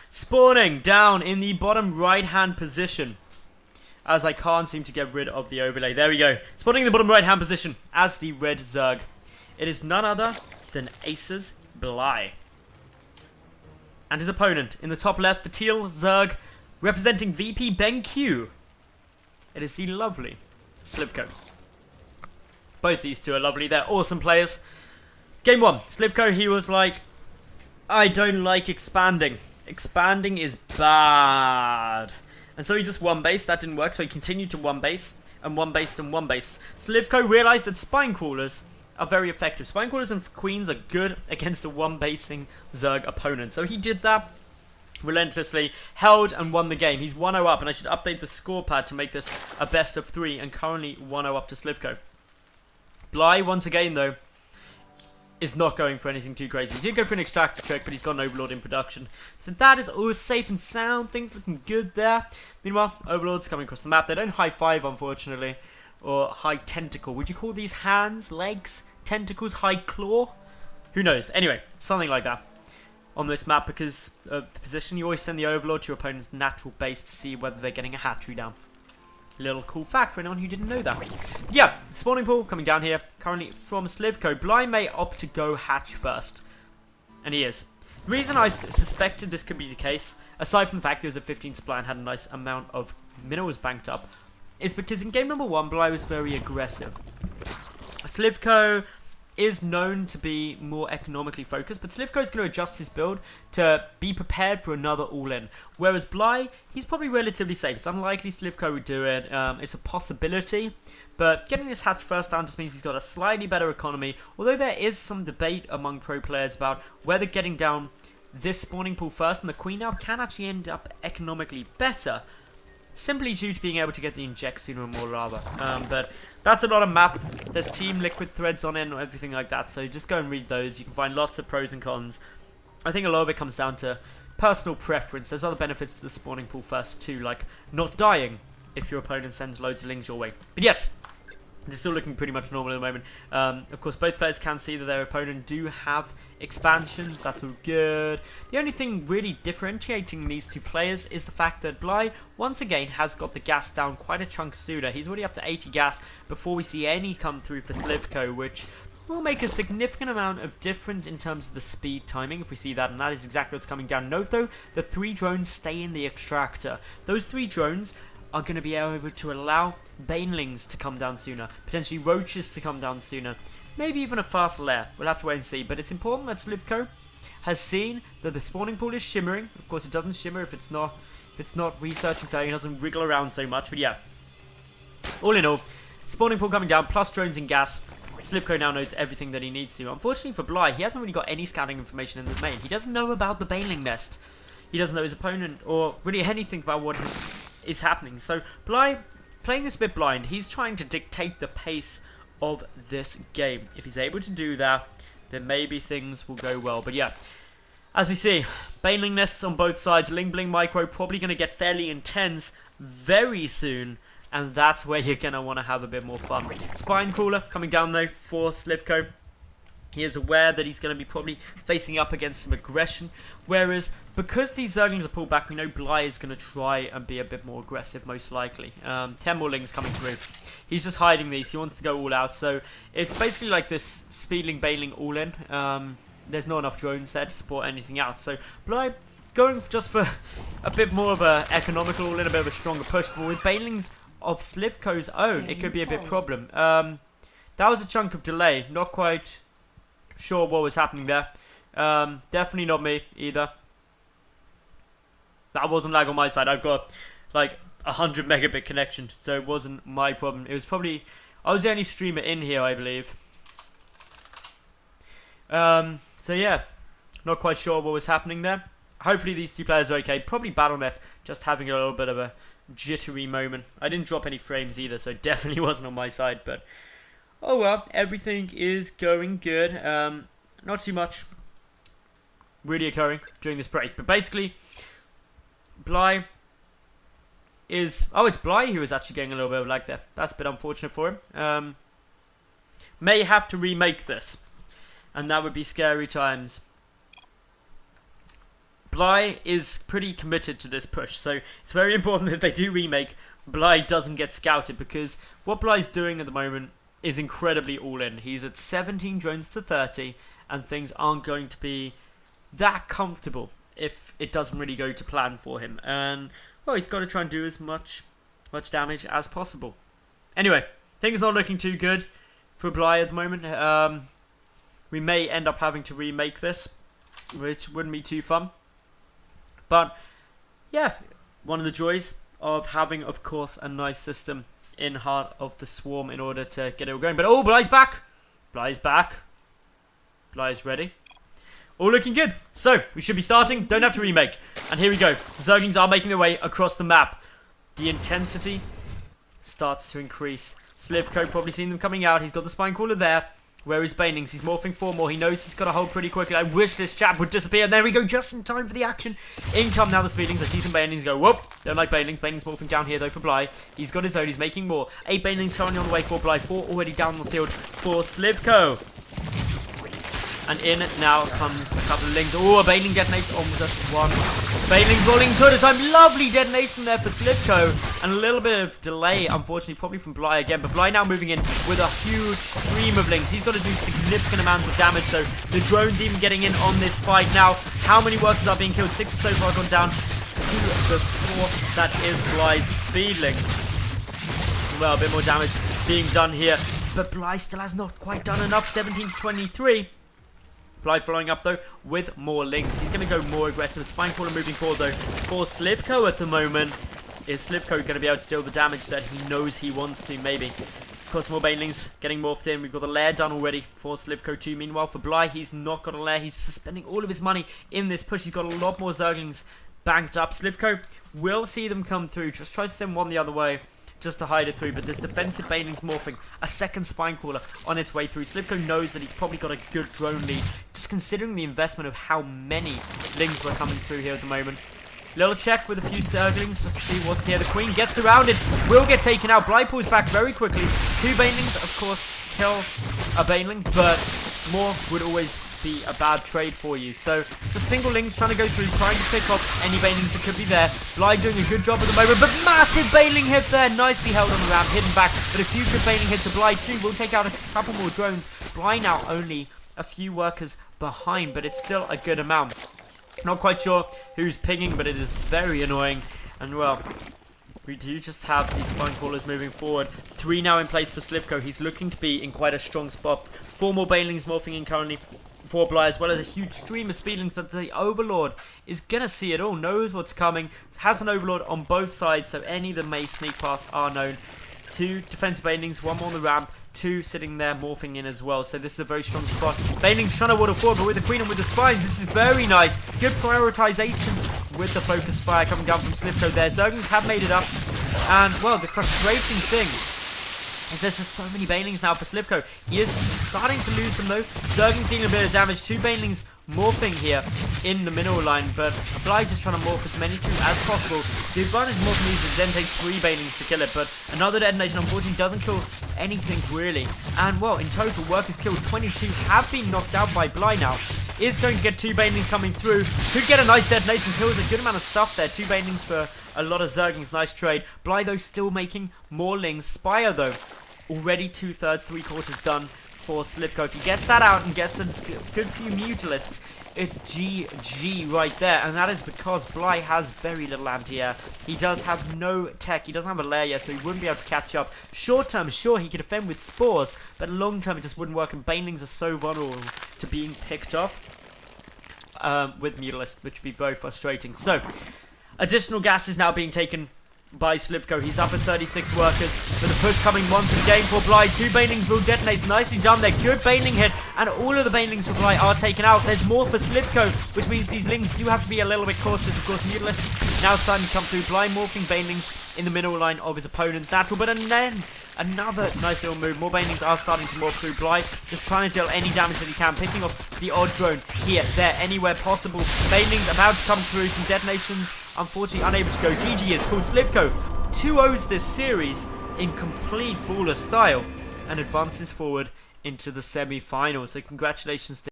spawning down in the bottom right hand position, as I can't seem to get rid of the overlay. There we go. Spawning in the bottom right hand position as the red Zerg. It is none other than Aces Bly. And his opponent in the top left, the teal Zerg, representing VP BenQ. It is the lovely sLivko. Both these two are lovely. They're awesome players. Game 1, sLivko, he was like, I don't like expanding. Expanding is bad. And so he just one base. That didn't work, so he continued to one base, and one base, and one base. sLivko realized that spine crawlers are very effective. Spine crawlers and queens are good against a one basing Zerg opponent. So he did that relentlessly, held and won the game. He's 1-0 up, and I should update the score pad to make this a best of 3, and currently 1-0 up to sLivko. Bly, once again though, is not going for anything too crazy. He did go for an extractor trick, but he's got an Overlord in production. So that is all safe and sound. Things looking good there. Meanwhile, Overlord's coming across the map. They don't high five, unfortunately. Or high tentacle. Would you call these hands, legs, tentacles, high claw? Who knows? Anyway, something like that on this map, because of the position. You always send the Overlord to your opponent's natural base to see whether they're getting a hatchery down. Little cool fact for anyone who didn't know that. Yeah, spawning pool coming down here. Currently from sLivko. Bly may opt to go hatch first. And he is. The reason I suspected this could be the case, aside from the fact he was a 15 supply and had a nice amount of minerals banked up, is because in game number 1, Bly was very aggressive. sLivko is known to be more economically focused, but sLivko is going to adjust his build to be prepared for another all-in. Whereas Bly, he's probably relatively safe. It's unlikely sLivko would do it. It's a possibility, but getting this hatch first down just means he's got a slightly better economy, although there is some debate among pro players about whether getting down this spawning pool first and the queen now can actually end up economically better, simply due to being able to get the inject sooner and more lava. But that's a lot of maps. There's team liquid threads on it and everything like that, so just go and read those. You can find lots of pros and cons. I think a lot of it comes down to personal preference. There's other benefits to the spawning pool first too, like not dying if your opponent sends loads of lings your way. But yes, they're still looking pretty much normal at the moment. Of course, both players can see that their opponent do have expansions. That's all good. The only thing really differentiating these two players is the fact that Bly, once again, has got the gas down quite a chunk sooner. He's already up to 80 gas before we see any come through for sLivko, which will make a significant amount of difference in terms of the speed timing if we see that, and that is exactly what's coming down. Note, though, the 3 drones stay in the extractor. Those 3 drones are going to be able to allow banelings to come down sooner, potentially roaches to come down sooner, maybe even a fast lair. We'll have to wait and see, but it's important that sLivko has seen that the spawning pool is shimmering. Of course, it doesn't shimmer if it's not researching, so it doesn't wriggle around so much. But yeah, all in all, spawning pool coming down, plus drones and gas. sLivko now knows everything that he needs to. Unfortunately for Bly, he hasn't really got any scouting information in the main. He doesn't know about the baneling nest. He doesn't know his opponent or really anything about what is happening. So Bly, playing this a bit blind, he's trying to dictate the pace of this game. If he's able to do that, then maybe things will go well. But yeah, as we see, baneling nests on both sides. Ling Bling Micro probably going to get fairly intense very soon, and that's where you're going to want to have a bit more fun. Spine Crawler coming down though for sLivko. He is aware that he's going to be probably facing up against some aggression, whereas because these Zerglings are pulled back, we know Bly is going to try and be a bit more aggressive, most likely. 10 more Lings coming through. He's just hiding these. He wants to go all out, so it's basically like this Speedling, Baneling all-in. There's not enough drones there to support anything else, so Bly going just for a bit more of a economical all-in, a bit of a stronger push, but with Banelings of sLivko's own, it could be a bit problem. That was a chunk of delay, not quite sure what was happening there. Definitely not me either. That wasn't lag on my side. I've got like 100 megabit connection, so it wasn't my problem. It was probably, I was the only streamer in here, I believe. So yeah, not quite sure what was happening there. Hopefully these two players are okay. Probably BattleNet just having a little bit of a jittery moment. I didn't drop any frames either, so it definitely wasn't on my side, but oh well, everything is going good. Not too much really occurring during this break, but basically Bly is... Oh, it's Bly who is actually getting a little bit of lag there. That's a bit unfortunate for him. May have to remake this, and that would be scary times. Bly is pretty committed to this push, so it's very important that if they do remake, Bly doesn't get scouted, because what Bly's doing at the moment is incredibly all-in. He's at 17 drones to 30, and things aren't going to be that comfortable if it doesn't really go to plan for him. And, well, he's got to try and do as much damage as possible. Anyway, things not looking too good for Bly at the moment. We may end up having to remake this, which wouldn't be too fun. But, yeah, one of the joys of having, of course, a nice system in Heart of the Swarm in order to get it all going. But, oh, Bly's back! Bly's back. Bly's ready. All looking good. So, we should be starting. Don't have to remake. And here we go. The Zerglings are making their way across the map. The intensity starts to increase. sLivko probably seen them coming out. He's got the Spine Caller there. Where is Banelings? He's morphing 4 more. He knows he's got to hold pretty quickly. I wish this chap would disappear. And there we go, just in time for the action. In come now the Speedlings. I see some Banelings go, whoop. Don't like Banelings. Banelings morphing down here though for Bly. He's got his own. He's making more. 8 Banelings currently on the way for Bly. 4 already down on the field for sLivko. And in now comes a couple of Lings. Oh, a Baneling detonates on just one. Baneling rolling to the time. Lovely detonation there for sLivko. And a little bit of delay, unfortunately, probably from Bly again. But Bly now moving in with a huge stream of Lings. He's got to do significant amounts of damage. So the drones even getting in on this fight now. How many workers are being killed? 6 so far gone down to the force that is Bly's Speedlings. Well, a bit more damage being done here. But Bly still has not quite done enough. 17 to 23. Bly following up though with more Lings. He's going to go more aggressive. Spine Caller moving forward though for sLivko at the moment. Is sLivko going to be able to deal the damage that he knows he wants to? Maybe. Of course, more Banelings getting morphed in. We've got the lair done already for sLivko too. Meanwhile, for Bly, he's not got a lair. He's suspending all of his money in this push. He's got a lot more Zerglings banked up. sLivko will see them come through. Just tries to send one the other way, just to hide it through, but there's defensive Banelings morphing, a second Spine Caller on its way through. sLivko knows that he's probably got a good drone lead, just considering the investment of how many Lings were coming through here at the moment. Little check with a few Zerglings just to see what's here. The Queen gets around it, will get taken out. Bly pulls back very quickly. 2 Banelings, of course, kill a Baneling, but more would always be a bad trade for you. So just single Lings trying to go through, trying to pick up any Banelings that could be there. Bly doing a good job at the moment, but massive Baneling hit there, nicely held on the ramp, hidden back, but a few good Baneling hits to Bly too. Will take out a couple more drones. Bly now only a few workers behind, but it's still a good amount. Not quite sure who's pinging, but it is very annoying. And well, we do just have these Spine Callers moving forward. 3 now in place for sLivko. He's looking to be in quite a strong spot. 4 more Banelings morphing in currently for Bly, as well as a huge stream of Speedlings, but the Overlord is going to see it all, knows what's coming, has an Overlord on both sides, so any that may sneak past are known. 2 defensive Banelings, 1 more on the ramp, 2 sitting there morphing in as well, so this is a very strong spot. Banelings trying to water forward, but with the Queen and with the Spines, this is very nice. Good prioritization with the focus fire coming down from sLivko there. Zerglings have made it up, and well, the frustrating thing is there's just so many Banelings now for sLivko. He is starting to lose them though. Zerglings dealing a bit of damage. 2 Banelings morphing here in the middle line, but Bly just trying to morph as many through as possible. The advantage of morphing these is then takes 3 Banelings to kill it, but another detonation unfortunately doesn't kill anything really. And well, in total, workers killed 22 have been knocked out by Bly now. Is going to get 2 Banelings coming through. Could get a nice detonation, kills a good amount of stuff there. 2 Banelings for a lot of Zerglings, nice trade. Bly though still making more Lings. Spire though, already 2/3, 3/4 done for sLivko. If he gets that out and gets a good few Mutalisks, it's GG right there. And that is because Bly has very little anti-air. He does have no tech. He doesn't have a lair yet, so he wouldn't be able to catch up. Short term, sure, he could defend with Spores, but long term it just wouldn't work. And Banelings are so vulnerable to being picked off with Mutalisk, which would be very frustrating. So, additional gas is now being taken by sLivko. He's up at 36 workers, but the push coming once again for Bly. 2 Banelings will detonate. Nicely done there. Good Baneling hit, and all of the Banelings for Bly are taken out. There's more for sLivko, which means these Lings do have to be a little bit cautious. Of course, Mutalisks now starting to come through. Bly morphing Banelings in the middle line of his opponent's natural, but then another nice little move. More Banelings are starting to morph through. Bly just trying to deal any damage that he can, picking off the odd drone here, there, anywhere possible. Banelings about to come through. Some detonations, unfortunately unable to go. GG is called sLivko 2-0s this series in complete baller style and advances forward into the semi-finals. So congratulations to